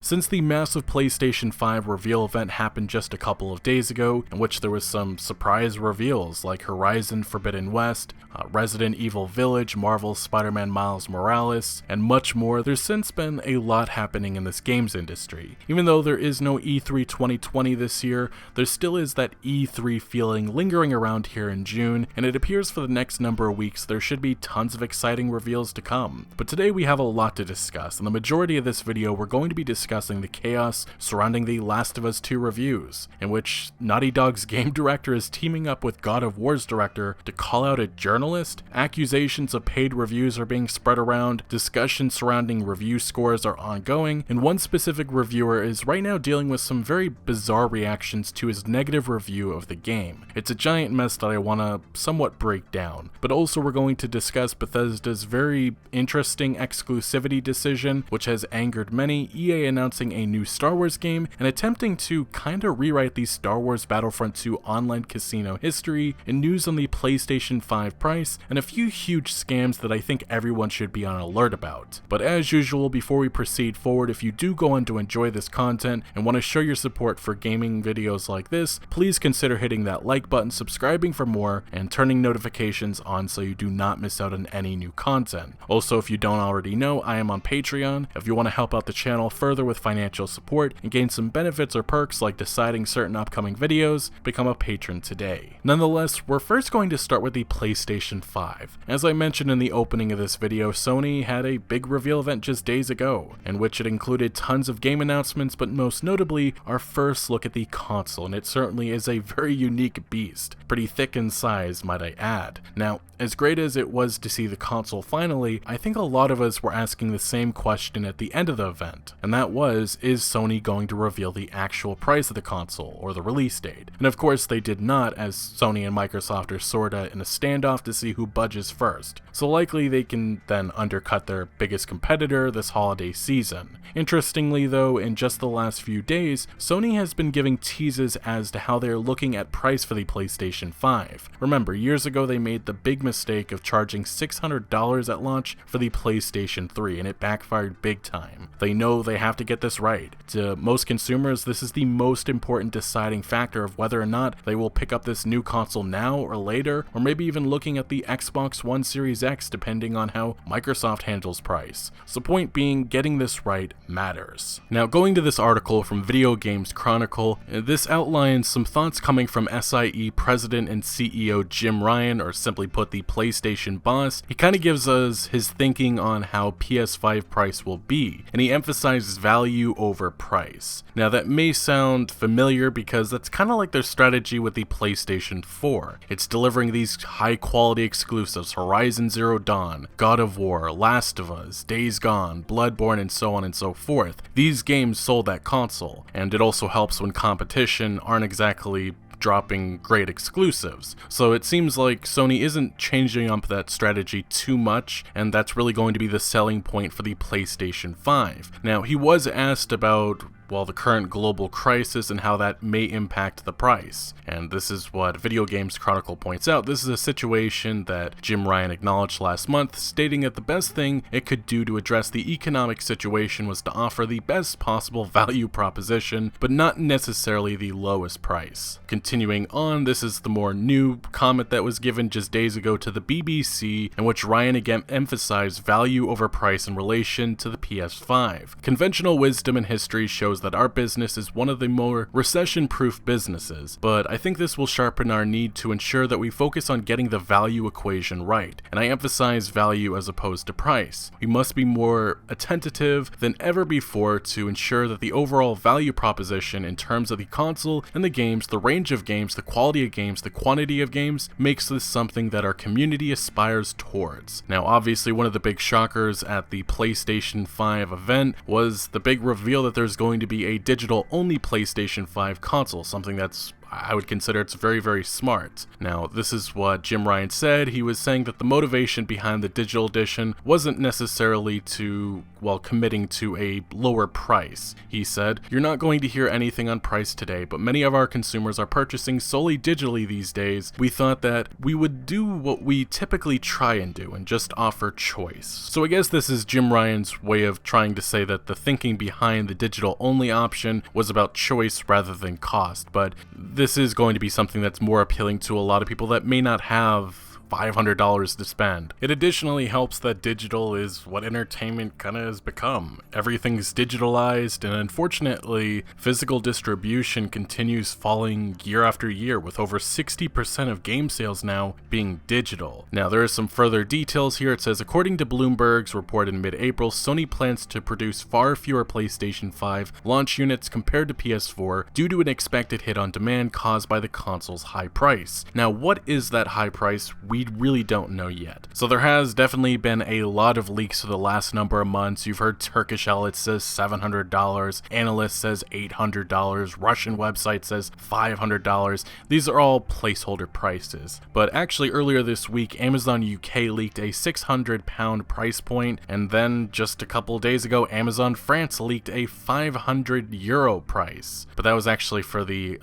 Since the massive PlayStation 5 reveal event happened just a couple of days ago, in which there was some surprise reveals like Horizon Forbidden West, Resident Evil Village, Marvel's Spider-Man Miles Morales, and much more, there's since been a lot happening in this games industry. Even though there is no E3 2020 this year, there still is that E3 feeling lingering around here in June, and it appears for the next number of weeks there should be tons of exciting reveals to come. But today we have a lot to discuss, and the majority of this video we're going to be discussing the chaos surrounding the Last of Us 2 reviews, in which Naughty Dog's game director is teaming up with God of War's director to call out a journalist, accusations of paid reviews are being spread around, discussions surrounding review scores are ongoing, and one specific reviewer is right now dealing with some very bizarre reactions to his negative review of the game. It's a giant mess that I want to somewhat break down, but also we're going to discuss Bethesda's very interesting exclusivity decision, which has angered many, EA announcing a new Star Wars game, and attempting to kinda rewrite the Star Wars Battlefront 2 online casino history, and news on the PlayStation 5 price, and a few huge scams that I think everyone should be on alert about. But as usual, before we proceed forward, if you do go on to enjoy this content and want to show your support for gaming videos like this, please consider hitting that like button, subscribing for more, and turning notifications on so you do not miss out on any new content. Also, if you don't already know, I am on Patreon. If you want to help out the channel further with financial support and gain some benefits or perks like deciding certain upcoming videos, become a patron today. Nonetheless, we're first going to start with the PlayStation 5. As I mentioned in the opening of this video, Sony had a big reveal event just days ago, in which it included tons of game announcements, but most notably, our first look at the console, and it certainly is a very unique beast. Pretty thick in size, might I add. Now, as great as it was to see the console finally, I think a lot of us were asking the same question at the end of the event, and that was, is Sony going to reveal the actual price of the console, or the release date? And of course they did not, as Sony and Microsoft are sorta in a standoff to see who budges first, so likely they can then undercut their biggest competitor this holiday season. Interestingly though, in just the last few days, Sony has been giving teases as to how they're looking at price for the PlayStation 5. Remember, years ago they made the big mistake of charging $600 at launch for the PlayStation 3, and it backfired big time. They know they have to get this right. To most consumers, this is the most important deciding factor of whether or not they will pick up this new console now or later, or maybe even looking at the Xbox One Series X depending on how Microsoft handles price. So point being, getting this right matters. Now, going to this article from Video Games Chronicle, this outlines some thoughts coming from SIE President and CEO Jim Ryan, or simply put, the PlayStation boss. He kind of gives us his thinking on how PS5 price will be, and he emphasizes value over price. Now, that may sound familiar because that's kind of like their strategy with the PlayStation 4. It's delivering these high-quality exclusives: Horizon Zero Dawn, God of War, Last of Us, Days Gone, Bloodborne, and so on and so forth. These games sold that console, and it also helps when competition aren't exactly dropping great exclusives. So it seems like Sony isn't changing up that strategy too much, and that's really going to be the selling point for the PlayStation 5. Now, he was asked about the current global crisis and how that may impact the price. And this is what Video Games Chronicle points out. This is a situation that Jim Ryan acknowledged last month, stating that the best thing it could do to address the economic situation was to offer the best possible value proposition, but not necessarily the lowest price. Continuing on, this is the more new comment that was given just days ago to the BBC, in which Ryan again emphasized value over price in relation to the PS5. Conventional wisdom in history shows that our business is one of the more recession-proof businesses, but I think this will sharpen our need to ensure that we focus on getting the value equation right, and I emphasize value as opposed to price. We must be more attentive than ever before to ensure that the overall value proposition in terms of the console and the games, the range of games, the quality of games, the quantity of games, makes this something that our community aspires towards. Now, obviously, one of the big shockers at the PlayStation 5 event was the big reveal that there's going to be a digital-only PlayStation 5 console, something that's I would consider it's very, very smart. Now, this is what Jim Ryan said. He was saying that the motivation behind the digital edition wasn't necessarily to while committing to a lower price. He said, "You're not going to hear anything on price today, but many of our consumers are purchasing solely digitally these days. We thought that we would do what we typically try and do and just offer choice." So I guess this is Jim Ryan's way of trying to say that the thinking behind the digital only option was about choice rather than cost, but this is going to be something that's more appealing to a lot of people that may not have $500 to spend. It additionally helps that digital is what entertainment kinda has become. Everything's digitalized, and unfortunately, physical distribution continues falling year after year, with over 60% of game sales now being digital. Now, there are some further details here. It says, according to Bloomberg's report in mid-April, Sony plans to produce far fewer PlayStation 5 launch units compared to PS4 due to an expected hit on demand caused by the console's high price. Now, what is that high price? We really don't know yet. So there has definitely been a lot of leaks for the last number of months. You've heard Turkish outlet says $700, analyst says $800, Russian website says $500. These are all placeholder prices. But actually earlier this week, Amazon UK leaked a £600 price point, and then just a couple of days ago, Amazon France leaked a €500 price. But that was actually for the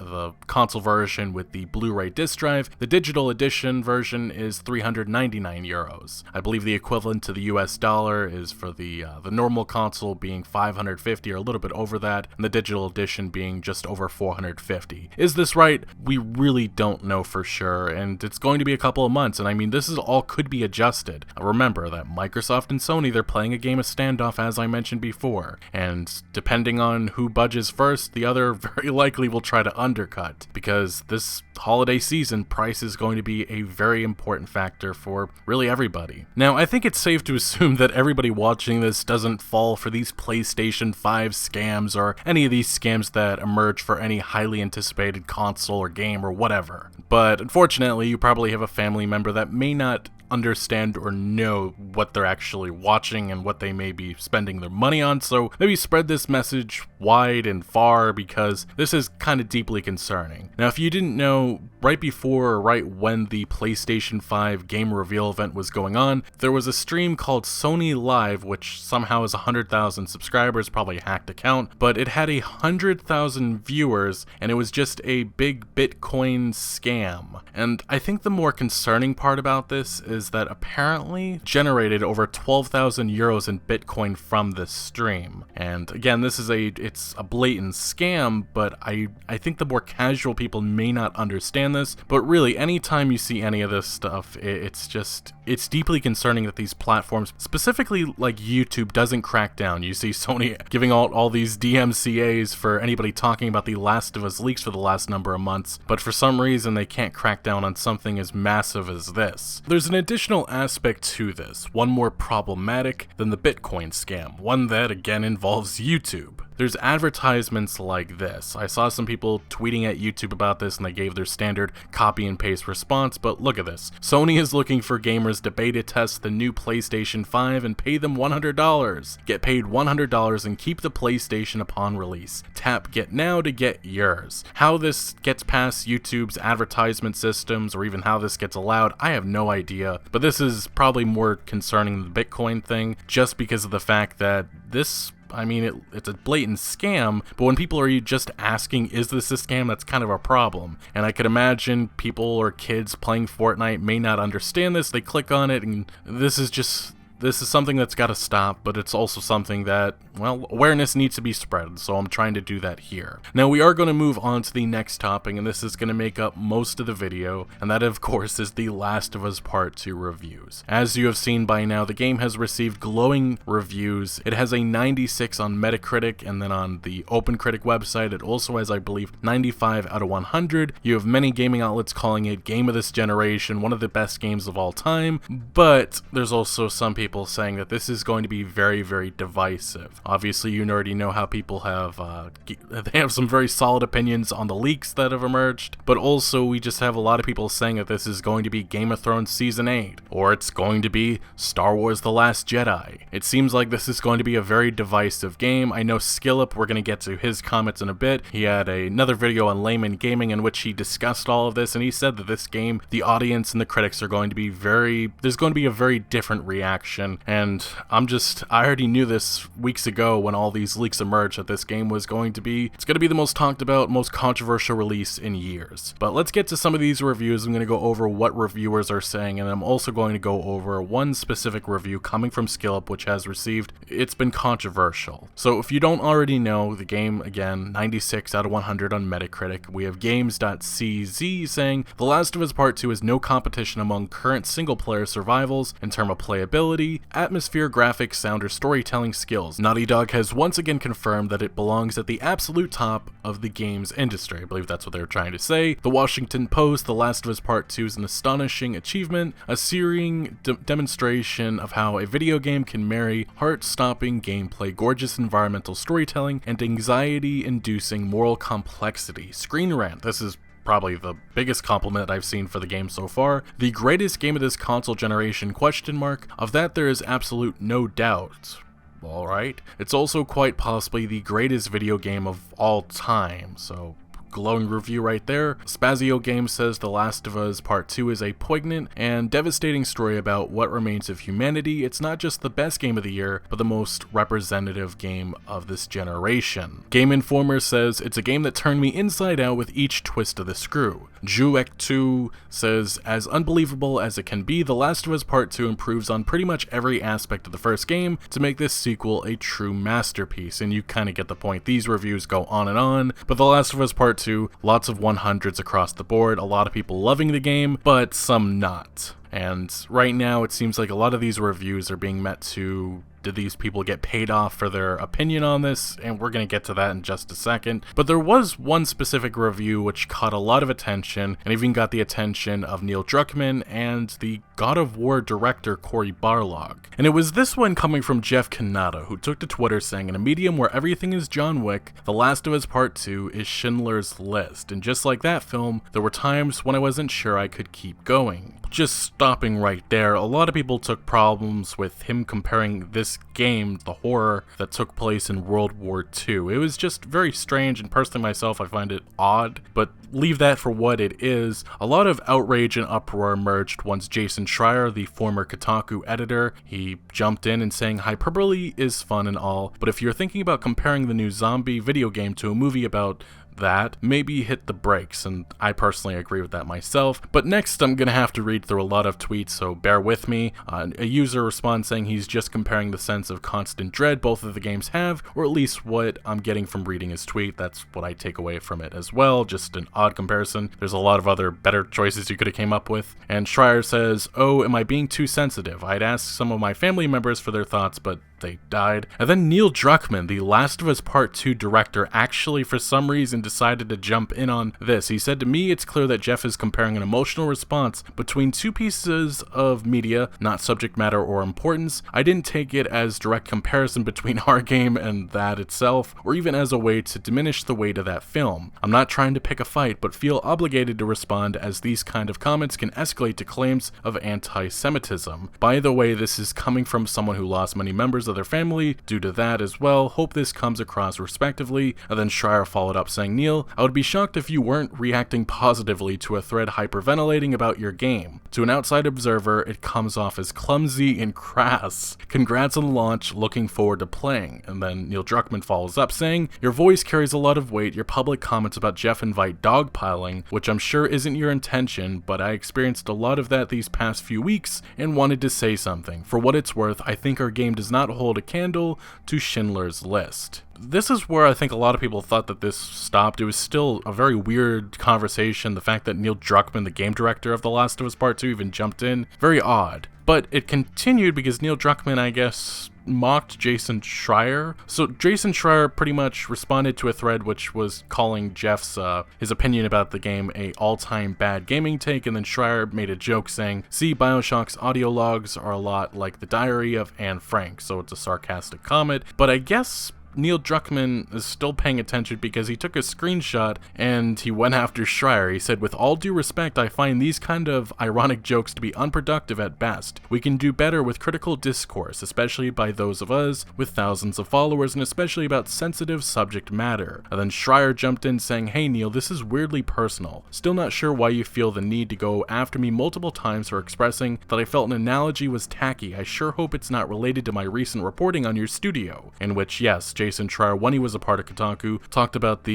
console version with the Blu-ray disc drive. The digital edition version is €399. I believe the equivalent to the US dollar is for the normal console being $550 or a little bit over that, and the digital edition being just over $450. Is this right? We really don't know for sure, and it's going to be a couple of months, and I mean, this is all could be adjusted. Remember that Microsoft and Sony, they're playing a game of standoff, as I mentioned before, and depending on who budges first, the other very likely will try to undercut, because this holiday season, price is going to be a very important factor for really everybody. Now, I think it's safe to assume that everybody watching this doesn't fall for these PlayStation 5 scams or any of these scams that emerge for any highly anticipated console or game or whatever. But unfortunately, you probably have a family member that may not understand or know what they're actually watching and what they may be spending their money on, so maybe spread this message wide and far, because this is kind of deeply concerning. Now, if you didn't know, right before or right when the PlayStation 5 game reveal event was going on, there was a stream called Sony Live, which somehow has 100,000 subscribers, probably a hacked account, but it had 100,000 viewers, and it was just a big Bitcoin scam. And I think the more concerning part about this is that apparently generated over 12,000 euros in Bitcoin from this stream. And again, this is it's a blatant scam, but I think the more casual people may not understand this. But really, anytime you see any of this stuff, it's deeply concerning that these platforms, specifically like YouTube, doesn't crack down. You see Sony giving out all these DMCAs for anybody talking about the Last of Us leaks for the last number of months, but for some reason they can't crack down on something as massive as this. There's an additional aspect to this, one more problematic than the Bitcoin scam, one that again involves YouTube. There's advertisements like this. I saw some people tweeting at YouTube about this and they gave their standard copy and paste response, but look at this. Sony is looking for gamers to beta test the new PlayStation 5 and pay them $100. Get paid $100 and keep the PlayStation upon release. Tap Get Now to get yours. How this gets past YouTube's advertisement systems, or even how this gets allowed, I have no idea, but this is probably more concerning than the Bitcoin thing, just because of the fact that this, I mean, it's a blatant scam, but when people are just asking, is this a scam, that's kind of a problem. And I could imagine people or kids playing Fortnite may not understand this, they click on it, and this is something that's got to stop, but it's also something that, well, awareness needs to be spread, so I'm trying to do that here. Now, we are going to move on to the next topic, and this is going to make up most of the video, and that, of course, is the Last of Us Part 2 reviews. As you have seen by now, the game has received glowing reviews. It has a 96 on Metacritic, and then on the OpenCritic website, it also has, I believe, 95 out of 100. You have many gaming outlets calling it Game of this Generation, one of the best games of all time, but there's also some people saying that this is going to be very, very divisive. Obviously, you already know how people have they have some very solid opinions on the leaks that have emerged, but also we just have a lot of people saying that this is going to be Game of Thrones Season 8, or it's going to be Star Wars The Last Jedi. It seems like this is going to be a very divisive game. I know Skillup, we're going to get to his comments in a bit. He had another video on Layman Gaming in which he discussed all of this, and he said that this game, the audience and the critics are going to be there's going to be a very different reaction generation, and I already knew this weeks ago when all these leaks emerged that this game was going to be the most talked about, most controversial release in years. But let's get to some of these reviews. I'm going to go over what reviewers are saying, and I'm also going to go over one specific review coming from SkillUp, which has it's been controversial. So if you don't already know, the game, again, 96 out of 100 on Metacritic. We have games.cz saying, The Last of Us Part 2 is no competition among current single-player survivals in terms of playability, atmosphere, graphics, sound, or storytelling skills. Naughty Dog has once again confirmed that it belongs at the absolute top of the games industry. I believe that's what they were trying to say. The Washington Post, The Last of Us Part 2 is an astonishing achievement, a searing demonstration of how a video game can marry heart-stopping gameplay, gorgeous environmental storytelling, and anxiety-inducing moral complexity. Screen Rant, this is probably the biggest compliment I've seen for the game so far. The greatest game of this console generation, ? Of that there is absolute no doubt. Alright. It's also quite possibly the greatest video game of all time, so glowing review right there. Spazio Games says The Last of Us Part 2 is a poignant and devastating story about what remains of humanity. It's not just the best game of the year, but the most representative game of this generation. Game Informer says it's a game that turned me inside out with each twist of the screw. SWBF2 says, as unbelievable as it can be, The Last of Us Part 2 improves on pretty much every aspect of the first game to make this sequel a true masterpiece. And you kind of get the point. These reviews go on, but The Last of Us Part 2, lots of 100s across the board, a lot of people loving the game, but some not. And right now it seems like a lot of these reviews are being met to, did these people get paid off for their opinion on this? And we're going to get to that in just a second. But there was one specific review which caught a lot of attention, and even got the attention of Neil Druckmann and the God of War director Cory Barlog. And it was this one coming from Jeff Kanata, who took to Twitter saying, in a medium where everything is John Wick, The Last of Us Part 2 is Schindler's List. And just like that film, there were times when I wasn't sure I could keep going. Just stopping right there, a lot of people took problems with him comparing this game, the horror that took place in World War II. It was just very strange, and personally myself, I find it odd, but leave that for what it is. A lot of outrage and uproar emerged once Jason Schreier, the former Kotaku editor, he jumped in and saying hyperbole is fun and all, but if you're thinking about comparing the new zombie video game to a movie about that, maybe hit the brakes, and I personally agree with that myself. But next I'm gonna have to read through a lot of tweets, so bear with me. A user responds saying he's just comparing the sense of constant dread both of the games have, or at least what I'm getting from reading his tweet. That's what I take away from it as well, just an odd comparison. There's a lot of other better choices you could have came up with. And Schreier says, oh, am I being too sensitive? I'd ask some of my family members for their thoughts, but they died. And then Neil Druckmann, the Last of Us Part 2 director, actually for some reason decided to jump in on this. He said, to me, it's clear that Jeff is comparing an emotional response between two pieces of media, not subject matter or importance. I didn't take it as direct comparison between our game and that itself, or even as a way to diminish the weight of that film. I'm not trying to pick a fight, but feel obligated to respond, as these kind of comments can escalate to claims of anti-Semitism. By the way, this is coming from someone who lost many members of their family due to that as well. Hope this comes across respectively. And then Schreier followed up saying, Neil, I would be shocked if you weren't reacting positively to a thread hyperventilating about your game. To an outside observer, it comes off as clumsy and crass. Congrats on the launch, looking forward to playing. And then Neil Druckmann follows up saying, your voice carries a lot of weight. Your public comments about Jeff invite dogpiling, which I'm sure isn't your intention, but I experienced a lot of that these past few weeks and wanted to say something. For what it's worth, I think our game does not hold a candle to Schindler's List. This is where I think a lot of people thought that this stopped. It was still a very weird conversation. The fact that Neil Druckmann, the game director of The Last of Us Part 2, even jumped in, very odd. But it continued because Neil Druckmann, I guess, mocked Jason Schreier. So Jason Schreier pretty much responded to a thread which was calling Jeff's his opinion about the game a all-time bad gaming take, and then Schreier made a joke saying, see, BioShock's audio logs are a lot like the diary of Anne Frank, so it's a sarcastic comment. But I guess Neil Druckmann is still paying attention because he took a screenshot and he went after Schreier. He said, "With all due respect, I find these kind of ironic jokes to be unproductive at best. We can do better with critical discourse, especially by those of us with thousands of followers, and especially about sensitive subject matter." And then Schreier jumped in saying, "Hey Neil, this is weirdly personal. Still not sure why you feel the need to go after me multiple times for expressing that I felt an analogy was tacky. I sure hope it's not related to my recent reporting on your studio." In which, yes, Jason Schreier, when he was a part of Kotaku, talked about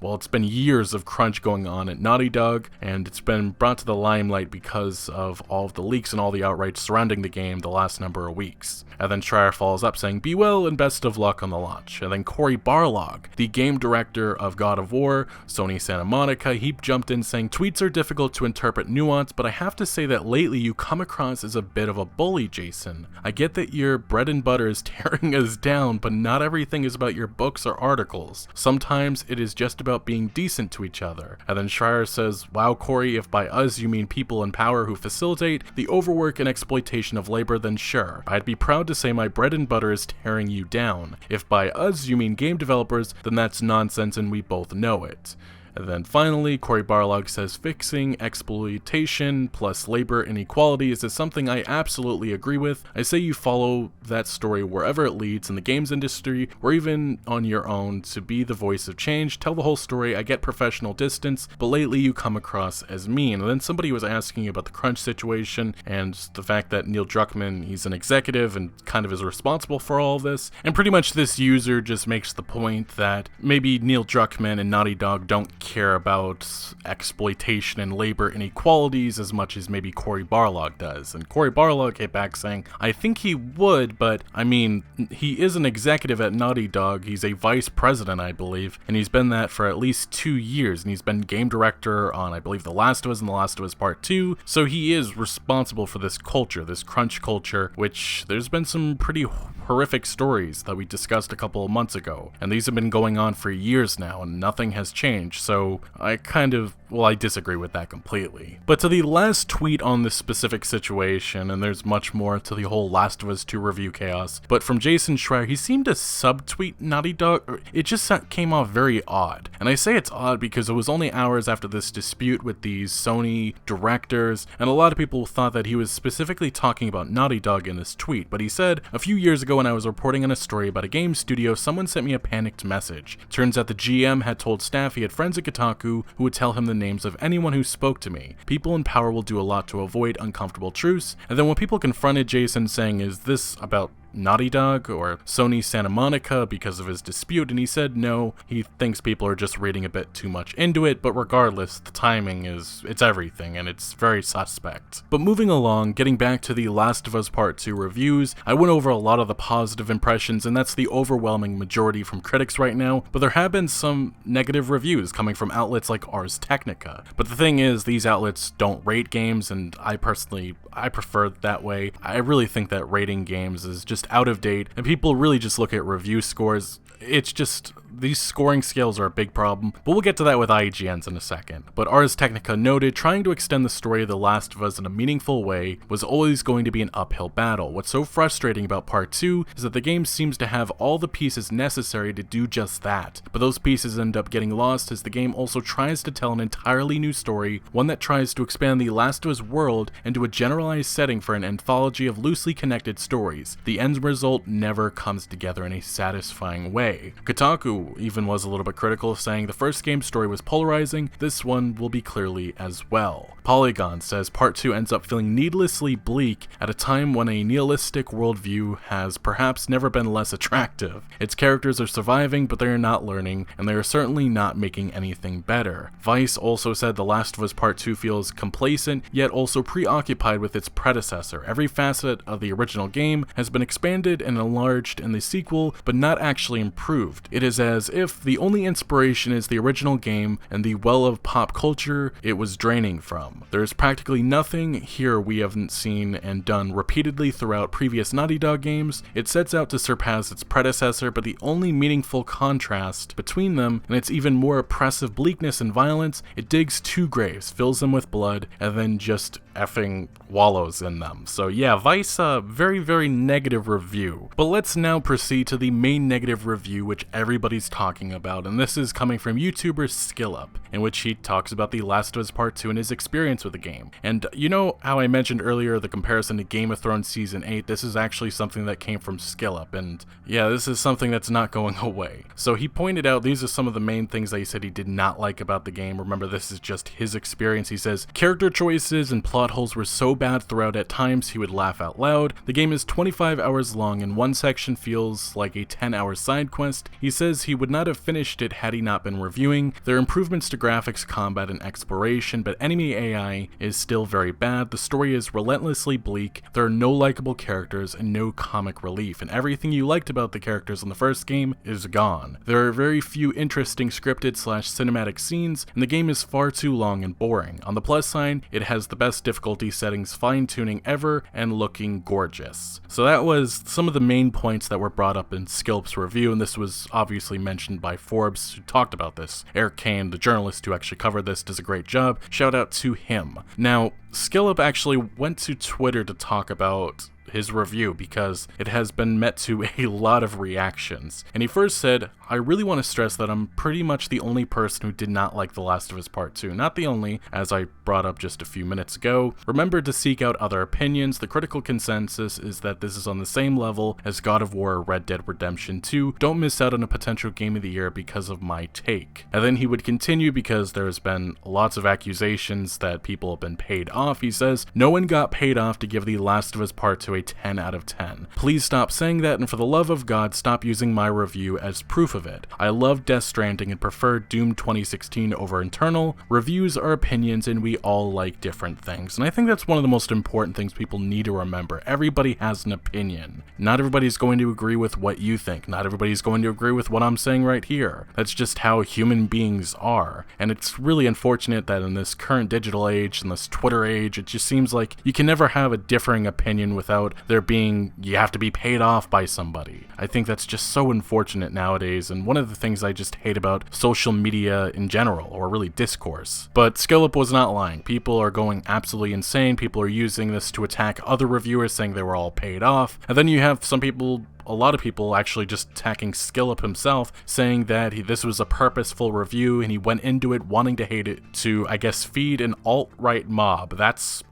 well, it's been years of crunch going on at Naughty Dog, and it's been brought to the limelight because of all of the leaks and all the outrage surrounding the game the last number of weeks. And then Schreier follows up saying, "Be well and best of luck on the launch." And then Cory Barlog, the game director of God of War, Sony Santa Monica, he jumped in saying, "Tweets are difficult to interpret nuance, but I have to say that lately you come across as a bit of a bully, Jason. I get that your bread and butter is tearing us down, but not everything is about your books or articles. Sometimes it is just about being decent to each other." And then Schreier says, "Wow, Cory, if by us you mean people in power who facilitate the overwork and exploitation of labor, then sure. I'd be proud to say my bread and butter is tearing you down. If by us you mean game developers, then that's nonsense and we both know it." And then finally, Cory Barlog says, "Fixing exploitation plus labor inequalities is something I absolutely agree with. I say you follow that story wherever it leads in the games industry or even on your own to be the voice of change. Tell the whole story. I get professional distance, but lately you come across as mean." And then somebody was asking about the crunch situation and the fact that Neil Druckmann, he's an executive and kind of is responsible for all of this. And pretty much this user just makes the point that maybe Neil Druckmann and Naughty Dog don't care about exploitation and labor inequalities as much as maybe Cory Barlog does. And Cory Barlog hit back saying, "I think he would, but I mean, he is an executive at Naughty Dog. He's a vice president, I believe, and he's been that for at least 2 years, and he's been game director on, I believe, The Last of Us and The Last of Us Part 2, so he is responsible for this culture, this crunch culture, which there's been some pretty horrific stories that we discussed a couple of months ago, and these have been going on for years now, and nothing has changed, so I disagree with that completely." But to the last tweet on this specific situation, and there's much more to the whole Last of Us 2 review chaos, but from Jason Schreier, he seemed to subtweet Naughty Dog. It just came off very odd. And I say it's odd because it was only hours after this dispute with these Sony directors, and a lot of people thought that he was specifically talking about Naughty Dog in this tweet, but he said, "A few years ago when I was reporting on a story about a game studio, someone sent me a panicked message. Turns out the GM had told staff he had friends at Kotaku who would tell him the names of anyone who spoke to me. People in power will do a lot to avoid uncomfortable truths." And then when people confronted Jason saying, "Is this about Naughty Dog or Sony Santa Monica because of his dispute?" and he said no, he thinks people are just reading a bit too much into it, but regardless, the timing it's everything, and it's very suspect. But moving along, getting back to the Last of Us Part 2 reviews, I went over a lot of the positive impressions, and that's the overwhelming majority from critics right now, but there have been some negative reviews coming from outlets like Ars Technica. But the thing is, these outlets don't rate games, and I prefer it that way. I really think that rating games is just out of date, and people really just look at review scores. It's just, these scoring scales are a big problem, but we'll get to that with IGNs in a second. But Ars Technica noted, trying to extend the story of The Last of Us in a meaningful way was always going to be an uphill battle. What's so frustrating about Part 2 is that the game seems to have all the pieces necessary to do just that, but those pieces end up getting lost as the game also tries to tell an entirely new story, one that tries to expand the Last of Us world into a generalized setting for an anthology of loosely connected stories. The end result never comes together in a satisfying way. Kotaku even was a little bit critical, saying the first game's story was polarizing, this one will be clearly as well. Polygon says Part 2 ends up feeling needlessly bleak at a time when a nihilistic worldview has perhaps never been less attractive. Its characters are surviving, but they are not learning, and they are certainly not making anything better. Vice also said The Last of Us Part 2 feels complacent, yet also preoccupied with its predecessor. Every facet of the original game has been expanded and enlarged in the sequel, but not actually improved. It is as as if the only inspiration is the original game and the well of pop culture it was draining from. There's practically nothing here we haven't seen and done repeatedly throughout previous Naughty Dog games. It sets out to surpass its predecessor, but the only meaningful contrast between them, and its even more oppressive bleakness and violence, it digs 2 graves, fills them with blood, and then just effing wallows in them. So yeah, Vice, very, very negative review. But let's now proceed to the main negative review which everybody's talking about, and this is coming from YouTuber SkillUp, in which he talks about The Last of Us Part 2 and his experience with the game. And you know how I mentioned earlier the comparison to Game of Thrones Season 8? This is actually something that came from SkillUp, and yeah, this is something that's not going away. So he pointed out these are some of the main things that he said he did not like about the game. Remember, this is just his experience. He says, character choices and plot holes were so bad throughout at times he would laugh out loud. The game is 25 hours long and one section feels like a 10-hour side quest. He says he would not have finished it had he not been reviewing. There are improvements to graphics, combat, and exploration, but enemy AI is still very bad. The story is relentlessly bleak. There are no likable characters and no comic relief, and everything you liked about the characters in the first game is gone. There are very few interesting scripted/cinematic scenes, and the game is far too long and boring. On the plus side, it has the best difficulty settings fine-tuning ever and looking gorgeous. So that was some of the main points that were brought up in SkillUp's review, and this was obviously mentioned by Forbes, who talked about this. Eric Kane, the journalist who actually covered this, does a great job. Shout out to him. Now, SkillUp actually went to Twitter to talk about his review because it has been met to a lot of reactions. And he first said, I really want to stress that I'm pretty much the only person who did not like The Last of Us Part 2. Not the only, as I brought up just a few minutes ago. Remember to seek out other opinions. The critical consensus is that this is on the same level as God of War or Red Dead Redemption 2. Don't miss out on a potential game of the year because of my take. And then he would continue because there's been lots of accusations that people have been paid off. He says, no one got paid off to give The Last of Us Part 2 a 10 out of 10. Please stop saying that, and for the love of God, stop using my review as proof of it. I love Death Stranding and prefer Doom 2016 over Internal. Reviews are opinions and we all like different things. And I think that's one of the most important things people need to remember. Everybody has an opinion. Not everybody's going to agree with what you think. Not everybody's going to agree with what I'm saying right here. That's just how human beings are. And it's really unfortunate that in this current digital age, in this Twitter age, it just seems like you can never have a differing opinion without there being, you have to be paid off by somebody. I think that's just so unfortunate nowadays, and one of the things I just hate about social media in general, or really discourse. But SkillUp was not lying. People are going absolutely insane. People are using this to attack other reviewers, saying they were all paid off. And then you have some people, a lot of people actually just attacking SkillUp himself, saying that this was a purposeful review and he went into it wanting to hate it to, I guess, feed an alt-right mob. That's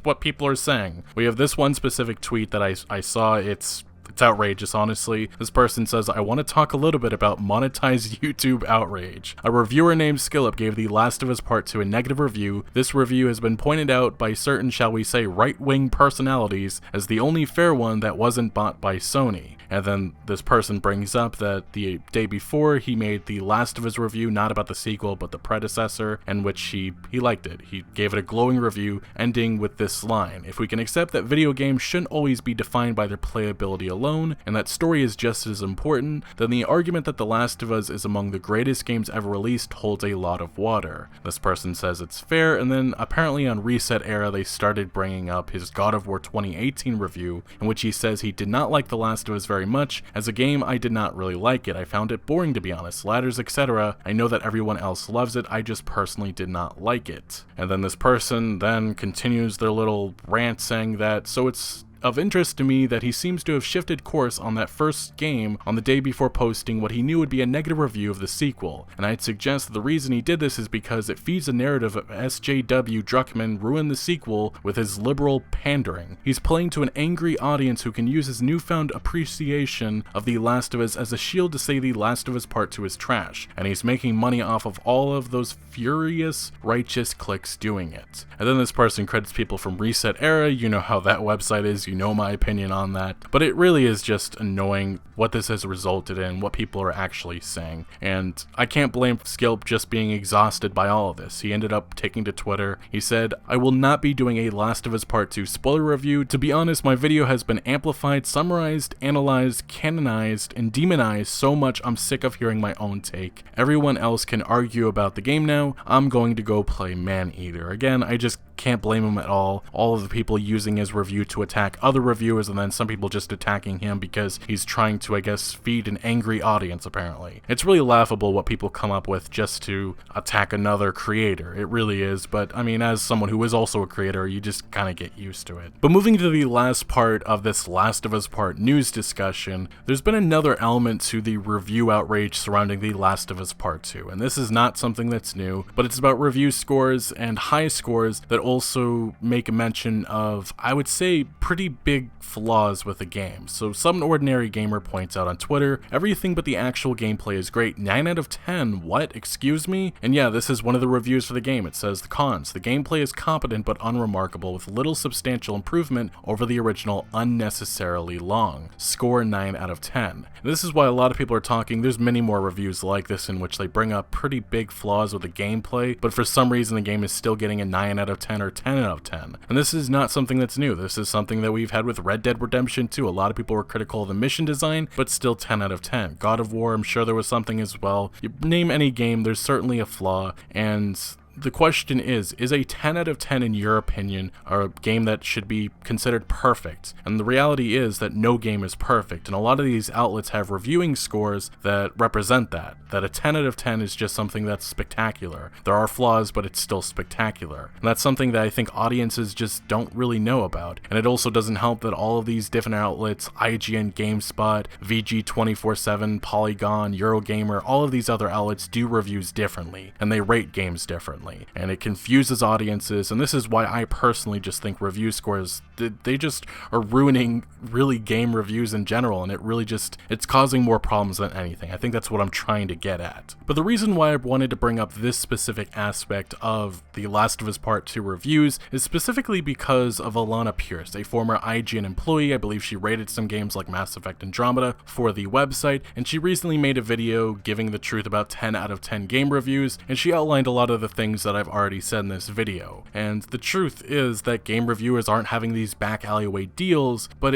what people are saying. We have this one specific tweet that I saw. It's outrageous, honestly. This person says, I want to talk a little bit about monetized YouTube outrage. A reviewer named SkillUp gave The Last of Us Part 2 a negative review. This review has been pointed out by certain, shall we say, right-wing personalities as the only fair one that wasn't bought by Sony. And then this person brings up that the day before he made the Last of Us review, not about the sequel but the predecessor, in which he liked it. He gave it a glowing review, ending with this line: if we can accept that video games shouldn't always be defined by their playability alone, and that story is just as important, then the argument that The Last of Us is among the greatest games ever released holds a lot of water. This person says it's fair, and then apparently on Reset Era they started bringing up his God of War 2018 review, in which he says he did not like The Last of Us very much. As a game, I did not really like it. I found it boring, to be honest. Ladders, etc. I know that everyone else loves it. I just personally did not like it. And then this person then continues their little rant saying that, so it's of interest to me that he seems to have shifted course on that first game on the day before posting what he knew would be a negative review of the sequel, and I'd suggest that the reason he did this is because it feeds a narrative of SJW Druckmann ruined the sequel with his liberal pandering. He's playing to an angry audience who can use his newfound appreciation of The Last of Us as a shield to say The Last of Us Part 2 is trash, and he's making money off of all of those furious, righteous clicks doing it. And then this person credits people from Reset Era. You know how that website is. you know my opinion on that. But it really is just annoying what this has resulted in, what people are actually saying. And I can't blame Skilp just being exhausted by all of this. He ended up taking to Twitter. He said, "I will not be doing a Last of Us Part 2 spoiler review. To be honest, my video has been amplified, summarized, analyzed, canonized, and demonized so much I'm sick of hearing my own take. Everyone else can argue about the game now. I'm going to go play Maneater." Again, I just can't blame him at all. All of the people using his review to attack other reviewers, and then some people just attacking him because he's trying to, I guess, feed an angry audience, apparently. It's really laughable what people come up with just to attack another creator. It really is, but I mean, as someone who is also a creator, you just kind of get used to it. But moving to the last part of this Last of Us Part news discussion, there's been another element to the review outrage surrounding the Last of Us Part 2, and this is not something that's new, but it's about review scores and high scores that also make a mention of, I would say, pretty big flaws with the game. So some ordinary gamer points out on Twitter, "Everything but the actual gameplay is great. 9 out of 10. What? Excuse me?" And yeah, this is one of the reviews for the game. It says, "The cons. The gameplay is competent but unremarkable, with little substantial improvement over the original, unnecessarily long. Score 9 out of 10. And this is why a lot of people are talking. There's many more reviews like this in which they bring up pretty big flaws with the gameplay, but for some reason the game is still getting a 9 out of 10 or 10 out of 10. And this is not something that's new. This is something that we've had with Red Dead Redemption 2. A lot of people were critical of the mission design, but still 10 out of 10. God of War, I'm sure there was something as well. You name any game, there's certainly a flaw, and the question is a 10 out of 10 in your opinion a game that should be considered perfect? And the reality is that no game is perfect, and a lot of these outlets have reviewing scores that represent that a 10 out of 10 is just something that's spectacular. There are flaws, but it's still spectacular. And that's something that I think audiences just don't really know about. And it also doesn't help that all of these different outlets, IGN, GameSpot, VG247, Polygon, Eurogamer, all of these other outlets do reviews differently, and they rate games differently. And it confuses audiences, and this is why I personally just think review scores, they just are ruining really game reviews in general, and it really just, it's causing more problems than anything. I think that's what I'm trying to get at. But the reason why I wanted to bring up this specific aspect of the Last of Us Part 2 reviews is specifically because of Alana Pierce, a former IGN employee. I believe she rated some games like Mass Effect Andromeda for the website, and she recently made a video giving the truth about 10 out of 10 game reviews, and she outlined a lot of the things that I've already said in this video. And the truth is that game reviewers aren't having these back alleyway deals, but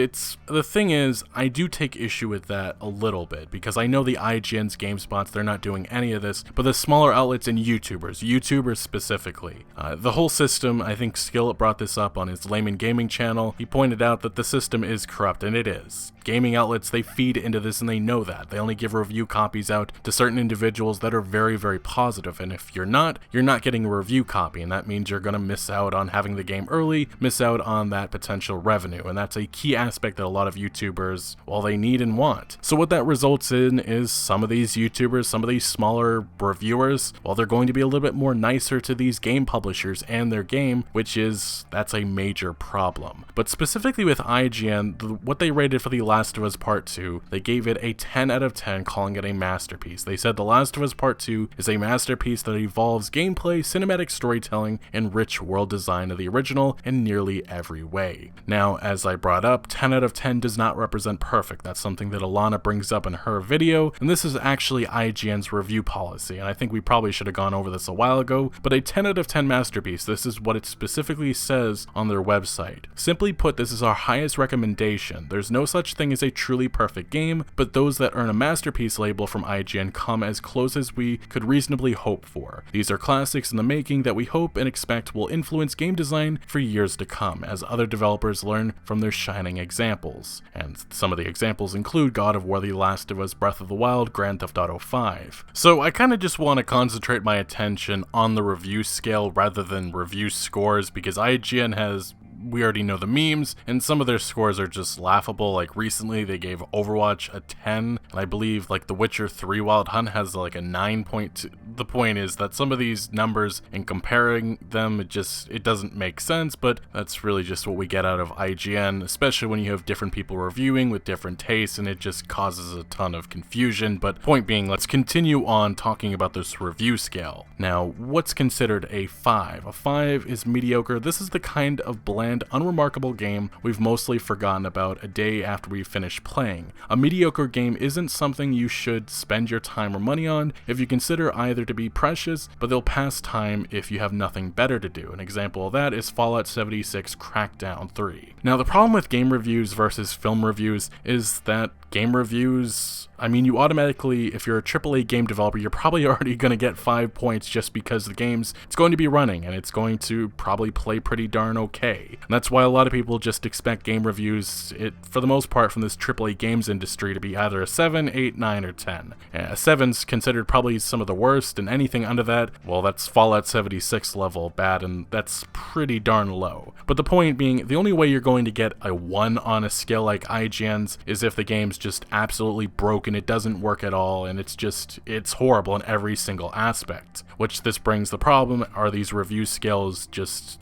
the thing is, I do take issue with that a little bit, because I know the IGN's, GameSpots, they're not doing any of this, but the smaller outlets and YouTubers specifically. The whole system, I think Skillet brought this up on his Layman Gaming channel. He pointed out that the system is corrupt, and it is. Gaming outlets, they feed into this, and they know that. They only give review copies out to certain individuals that are very, very positive, and if you're not getting a review copy, and that means you're going to miss out on having the game early, miss out on that potential revenue, and that's a key aspect that a lot of YouTubers, well, they need and want. So what that results in is some of these YouTubers, some of these smaller reviewers, well, they're going to be a little bit more nicer to these game publishers and their game, that's a major problem. But specifically with IGN, what they rated for The Last of Us Part 2, they gave it a 10 out of 10, calling it a masterpiece. They said The Last of Us Part 2 is a masterpiece that evolves gameplay, cinematic storytelling, and rich world design of the original in nearly every way. Now, as I brought up, 10 out of 10 does not represent perfect. That's something that Alana brings up in her video, and this is actually IGN's review policy, and I think we probably should have gone over this a while ago, but a 10 out of 10 masterpiece, this is what it specifically says on their website. Simply put, this is our highest recommendation. There's no such thing as a truly perfect game, but those that earn a masterpiece label from IGN come as close as we could reasonably hope for. These are classics in the making that we hope and expect will influence game design for years to come, as other developers learn from their shining examples. And some of the examples include God of War, The Last of Us, Breath of the Wild, Grand Theft Auto 5. So I kind of just want to concentrate my attention on the review scale rather than review scores, because IGN has, we already know the memes, and some of their scores are just laughable. Like recently they gave Overwatch a 10, and I believe like The Witcher 3 Wild Hunt has like a 9.2. The point is that some of these numbers, and comparing them, it doesn't make sense, but that's really just what we get out of IGN, especially when you have different people reviewing with different tastes, and it just causes a ton of confusion. But point being, let's continue on talking about this review scale. Now, what's considered a 5? A 5 is mediocre. This is the kind of bland bland, unremarkable game we've mostly forgotten about a day after we finish playing. A mediocre game isn't something you should spend your time or money on if you consider either to be precious, but they'll pass time if you have nothing better to do. An example of that is Fallout 76 Crackdown 3. Now, the problem with game reviews versus film reviews is that game reviews, I mean, you automatically, if you're a AAA game developer, you're probably already going to get 5 points just because the game's it's going to be running and it's going to probably play pretty darn okay. And that's why a lot of people just expect game reviews, for the most part, from this AAA games industry to be either a 7, 8, 9, or 10. A 7's considered probably some of the worst, and anything under that, well, that's Fallout 76 level bad, and that's pretty darn low. But the point being, the only way you're going to get a 1 on a scale like IGN's is if the game's just absolutely broken, it doesn't work at all, and it's horrible in every single aspect. Which this brings the problem, are these review scales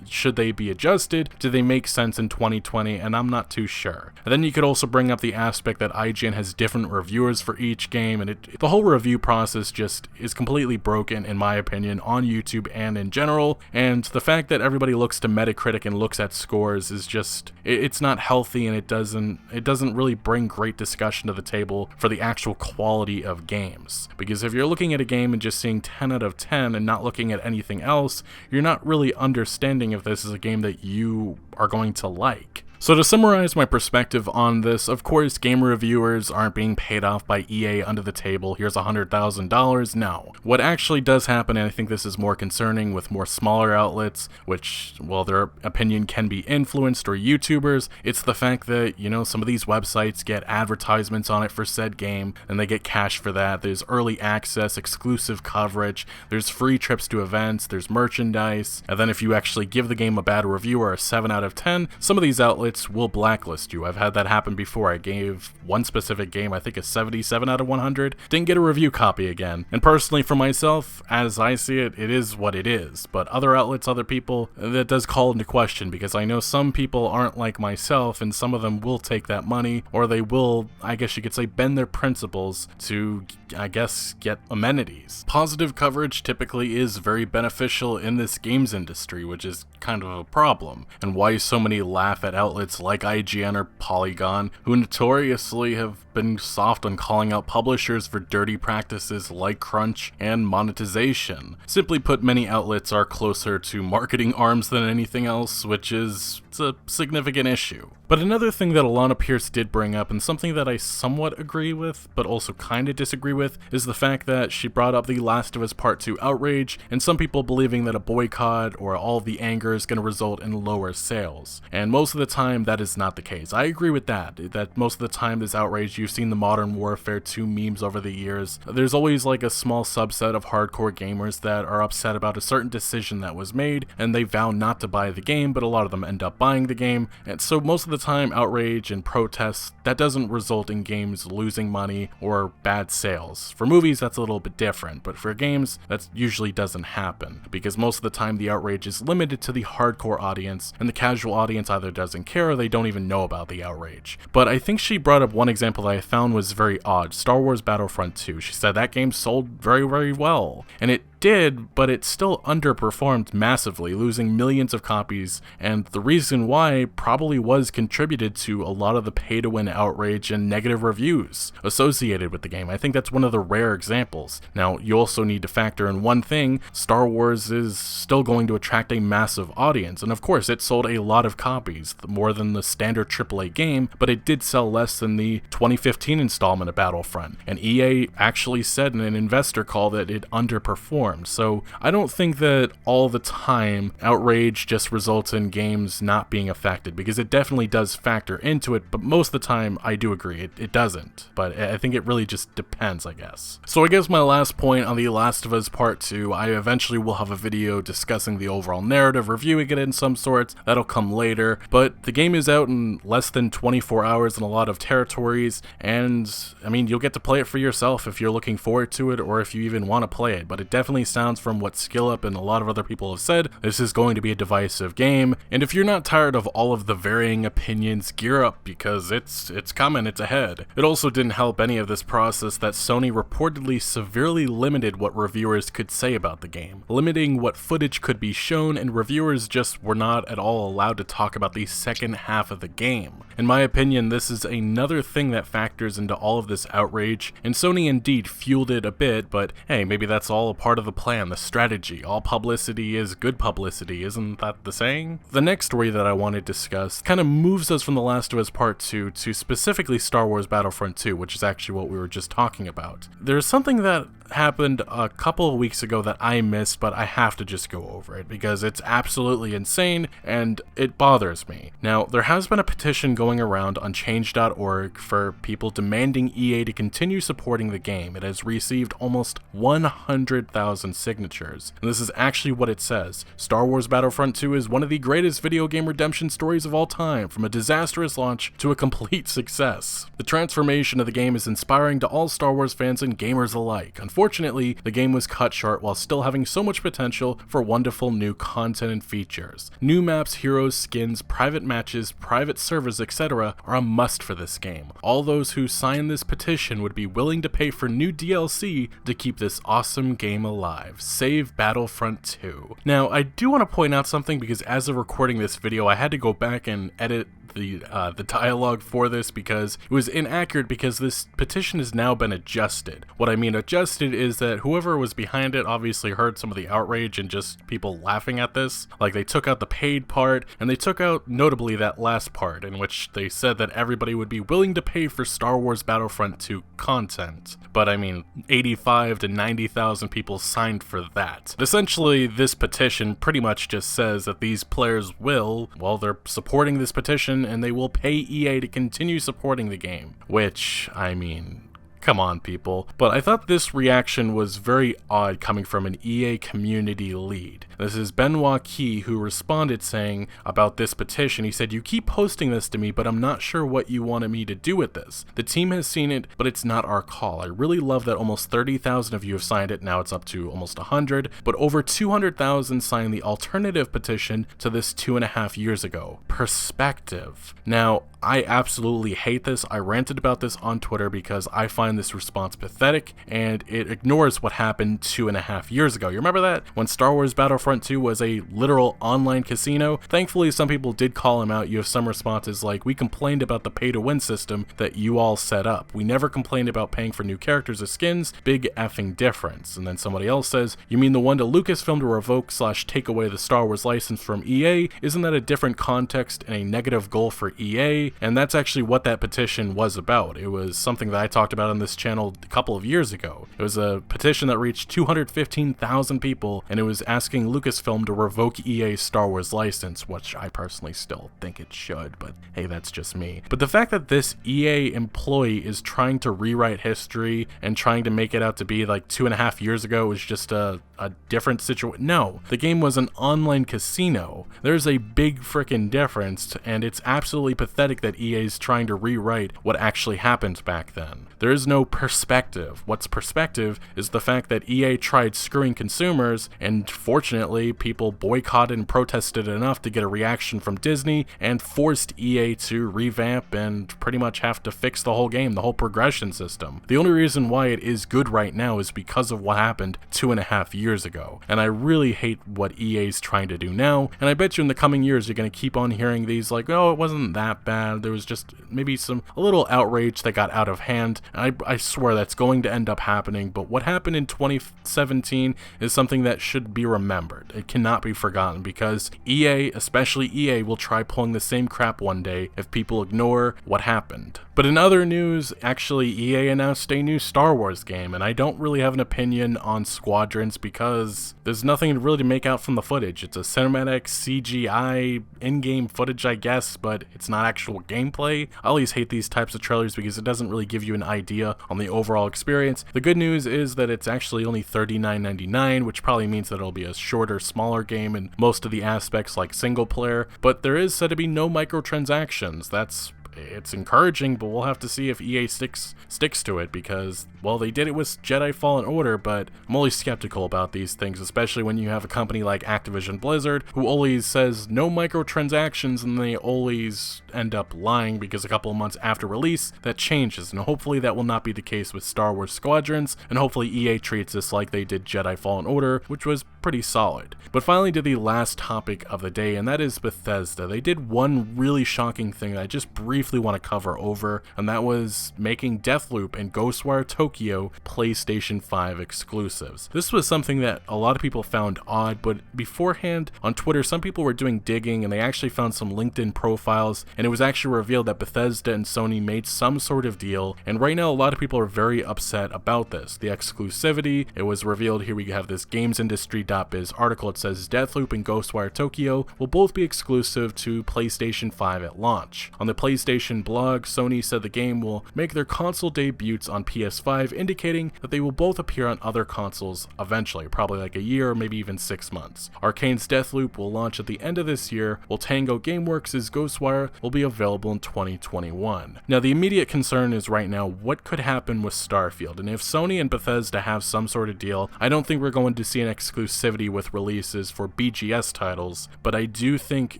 should they be adjusted? Do they make sense in 2020? And I'm not too sure. And then you could also bring up the aspect that IGN has different reviewers for each game, and the whole review process just is completely broken, in my opinion, on YouTube and in general, and the fact that everybody looks to Metacritic and looks at scores is just, it's not healthy, and it doesn't really bring great discussion to the table for the actual quality of games. Because if you're looking at a game and just seeing 10 out of 10 and not looking at anything else, you're not really understanding if this is a game that you are going to like. So to summarize my perspective on this, of course, game reviewers aren't being paid off by EA under the table. Here's $100,000. No. What actually does happen, and I think this is more concerning with more smaller outlets, which, well, their opinion can be influenced, or YouTubers, it's the fact that, you know, some of these websites get advertisements on it for said game, and they get cash for that. There's early access, exclusive coverage, there's free trips to events, there's merchandise, and then if you actually give the game a bad review or a 7 out of 10, some of these outlets will blacklist you. I've had that happen before. I gave one specific game, I think, a 77 out of 100. Didn't get a review copy again. And personally, for myself, as I see it, it is what it is. But other outlets, other people, that does call into question, because I know some people aren't like myself, and some of them will take that money, or they will, I guess you could say, bend their principles to, I guess, get amenities. Positive coverage typically is very beneficial in this games industry, which is kind of a problem, and why so many laugh at outlets like IGN or Polygon, who notoriously have been soft on calling out publishers for dirty practices like crunch and monetization. Simply put, many outlets are closer to marketing arms than anything else, which is a significant issue. But another thing that Alana Pierce did bring up, and something that I somewhat agree with, but also kind of disagree with, is the fact that she brought up the Last of Us Part 2 outrage, and some people believing that a boycott or all the anger is going to result in lower sales. And most of the time, that is not the case. I agree with that most of the time this outrage, you've seen the Modern Warfare 2 memes over the years. There's always like a small subset of hardcore gamers that are upset about a certain decision that was made, and they vow not to buy the game, but a lot of them end up buying the game. And so most of the time, outrage and protests, that doesn't result in games losing money or bad sales. For movies, that's a little bit different, but for games, that usually doesn't happen, because most of the time the outrage is limited to the hardcore audience, and the casual audience either doesn't care or they don't even know about the outrage. But I think she brought up one example that I found was very odd, Star Wars Battlefront 2. She said that game sold very, very well, and it did, but it still underperformed massively, losing millions of copies, and the reason why probably was contributed to a lot of the pay-to-win outrage and negative reviews associated with the game. I think that's one of the rare examples. Now, you also need to factor in one thing: Star Wars is still going to attract a massive audience, and of course it sold a lot of copies, more than the standard AAA game, but it did sell less than the 2015 installment of Battlefront, and EA actually said in an investor call that it underperformed. So I don't think that all the time outrage just results in games not being affected, because it definitely does factor into it, but most of the time I do agree it doesn't. But I think it really just depends, I guess. So I guess my last point on The Last of Us Part 2, I eventually will have a video discussing the overall narrative, reviewing it in some sorts. That'll come later, but the game is out in less than 24 hours in a lot of territories, and I mean, you'll get to play it for yourself if you're looking forward to it, or if you even want to play it, but it definitely definitely sounds from what SkillUp and a lot of other people have said, this is going to be a divisive game, and if you're not tired of all of the varying opinions, gear up because it's coming, it's ahead. It also didn't help any of this process that Sony reportedly severely limited what reviewers could say about the game, limiting what footage could be shown, and reviewers just were not at all allowed to talk about the second half of the game. In my opinion, this is another thing that factors into all of this outrage, and Sony indeed fueled it a bit, but hey, maybe that's all a part of the plan, the strategy. All publicity is good publicity, isn't that the saying? The next story that I want to discuss kind of moves us from The Last of Us Part 2 to specifically Star Wars Battlefront 2, which is actually what we were just talking about. There's something that happened a couple of weeks ago that I missed, but I have to just go over it because it's absolutely insane and it bothers me. Now, there has been a petition going around on change.org for people demanding EA to continue supporting the game. It has received almost 100,000 signatures. And this is actually what it says. Star Wars Battlefront 2 is one of the greatest video game redemption stories of all time, from a disastrous launch to a complete success. The transformation of the game is inspiring to all Star Wars fans and gamers alike. Unfortunately, the game was cut short while still having so much potential for wonderful new content and features. New maps, heroes, skins, private matches, private servers, etc. are a must for this game. All those who sign this petition would be willing to pay for new DLC to keep this awesome game alive. Save Battlefront 2. Now, I do want to point out something because as of recording this video, I had to go back and edit the dialogue for this because it was inaccurate because this petition has now been adjusted. What I mean adjusted is that whoever was behind it obviously heard some of the outrage and just people laughing at this. Like, they took out the paid part and they took out notably that last part in which they said that everybody would be willing to pay for Star Wars Battlefront 2 content. But I mean, 85 to 90,000 people signed for that. Essentially, this petition pretty much just says that these players will, well, they're supporting this petition and they will pay EA to continue supporting the game. Which, I mean, come on, people. But I thought this reaction was very odd coming from an EA community lead. This is Benoit Key who responded saying about this petition. He said, "You keep posting this to me, but I'm not sure what you wanted me to do with this. The team has seen it, but it's not our call. I really love that almost 30,000 of you have signed it. Now it's up to almost 100, but over 200,000 signed the alternative petition to this 2.5 years ago. Perspective." Now, I absolutely hate this. I ranted about this on Twitter because I find this response pathetic and it ignores what happened 2.5 years ago. You remember that? When Star Wars Battlefront 2 was a literal online casino? Thankfully, some people did call him out. You have some responses like, "We complained about the pay-to-win system that you all set up. We never complained about paying for new characters or skins. Big effing difference." And then somebody else says, "You mean the one to Lucasfilm to revoke/take away the Star Wars license from EA? Isn't that a different context and a negative goal for EA?" And that's actually what that petition was about. It was something that I talked about on this channel a couple of years ago. It was a petition that reached 215,000 people, and it was asking Lucasfilm to revoke EA's Star Wars license, which I personally still think it should, but hey, that's just me. But the fact that this EA employee is trying to rewrite history and trying to make it out to be like 2.5 years ago was just a different situation. No, the game was an online casino. There's a big freaking difference, and it's absolutely pathetic that EA's trying to rewrite what actually happened back then. There is no perspective. What's perspective is the fact that EA tried screwing consumers, and fortunately, people boycotted and protested enough to get a reaction from Disney and forced EA to revamp and pretty much have to fix the whole game, the whole progression system. The only reason why it is good right now is because of what happened 2.5 years ago. And I really hate what EA's trying to do now, and I bet you in the coming years you're going to keep on hearing these like, "Oh, it wasn't that bad. There was just maybe a little outrage that got out of hand." And I swear that's going to end up happening, but what happened in 2017 is something that should be remembered. It cannot be forgotten because EA, especially EA, will try pulling the same crap one day if people ignore what happened. But in other news, actually EA announced a new Star Wars game, and I don't really have an opinion on Squadrons because there's nothing really to make out from the footage. It's a cinematic CGI in-game footage, I guess, but it's not actual gameplay. I always hate these types of trailers because it doesn't really give you an idea on the overall experience. The good news is that it's actually only $39.99, which probably means that it'll be a shorter, smaller game in most of the aspects like single player, but there is said to be no microtransactions. That's it's encouraging, but we'll have to see if EA sticks to it, because, well, they did it with Jedi Fallen Order, but I'm always skeptical about these things, especially when you have a company like Activision Blizzard, who always says no microtransactions, and they always end up lying, because a couple of months after release, that changes, and hopefully that will not be the case with Star Wars Squadrons, and hopefully EA treats this like they did Jedi Fallen Order, which was pretty solid. But finally to the last topic of the day, and that is Bethesda. They did one really shocking thing that I just briefly want to cover over, and that was making Deathloop and Ghostwire Tokyo PlayStation 5 exclusives. This was something that a lot of people found odd, but beforehand on Twitter some people were doing digging and they actually found some LinkedIn profiles, and it was actually revealed that Bethesda and Sony made some sort of deal, and right now a lot of people are very upset about this. The exclusivity, it was revealed here, we have this gamesindustry.biz article. It says Deathloop and Ghostwire Tokyo will both be exclusive to PlayStation 5 at launch. On the PlayStation blog, Sony said the game will make their console debuts on PS5, indicating that they will both appear on other consoles eventually, probably like a year or maybe even 6 months. Arcane's Deathloop will launch at the end of this year, while Tango Gameworks' Ghostwire will be available in 2021. Now the immediate concern is right now what could happen with Starfield, and if Sony and Bethesda have some sort of deal, I don't think we're going to see an exclusivity with releases for BGS titles, but I do think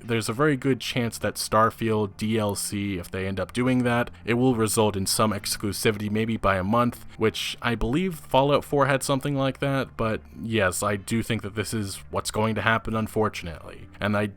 there's a very good chance that Starfield DLC, if they end up doing that, it will result in some exclusivity, maybe by a month, which I believe Fallout 4 had something like that, but yes, I do think that this is what's going to happen, unfortunately. And I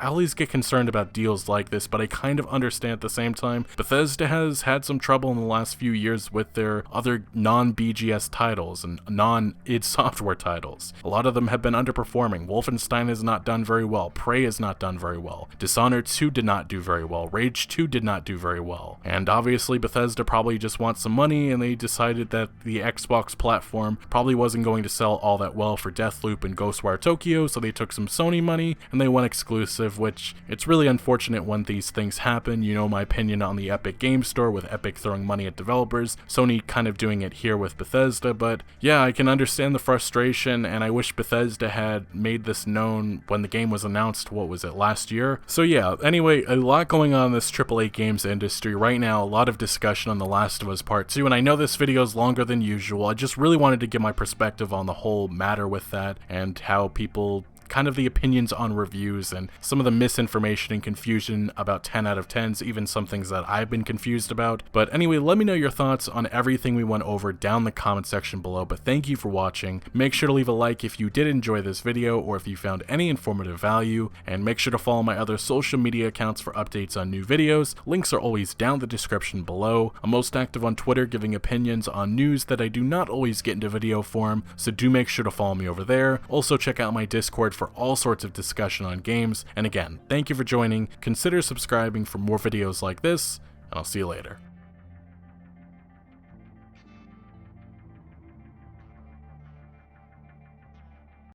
always get concerned about deals like this, but I kind of understand at the same time. Bethesda has had some trouble in the last few years with their other non-BGS titles and non-id Software titles. A lot of them have been underperforming. Wolfenstein has not done very well. Prey has not done very well. Dishonored 2 did not do very well. Rage 2 did not do very well. And obviously Bethesda probably just wants some money, and they decided that the Xbox platform probably wasn't going to sell all that well for Deathloop and Ghostwire Tokyo, so they took some Sony money and they went exclusive, which it's really unfortunate when these things happen. You know my opinion on the Epic Game Store, with Epic throwing money at developers, Sony kind of doing it here with Bethesda, but yeah, I can understand the frustration, and I wish Bethesda had made this known when the game was announced, what was it, last year? So yeah, anyway, a lot going on in this AAA games industry right now, a lot of discussion on The Last of Us Part 2, and I know this video is longer than usual. I just really wanted to give my perspective on the whole matter with that, and how people kind of the opinions on reviews and some of the misinformation and confusion about 10 out of 10s, even some things that I've been confused about. But anyway, let me know your thoughts on everything we went over down the comment section below. But thank you for watching. Make sure to leave a like if you did enjoy this video or if you found any informative value, and make sure to follow my other social media accounts for updates on new videos. Links are always down the description below. I'm most active on Twitter, giving opinions on news that I do not always get into video form, so do make sure to follow me over there. Also check out my Discord for all sorts of discussion on games, and again, thank you for joining. Consider subscribing for more videos like this, and I'll see you later.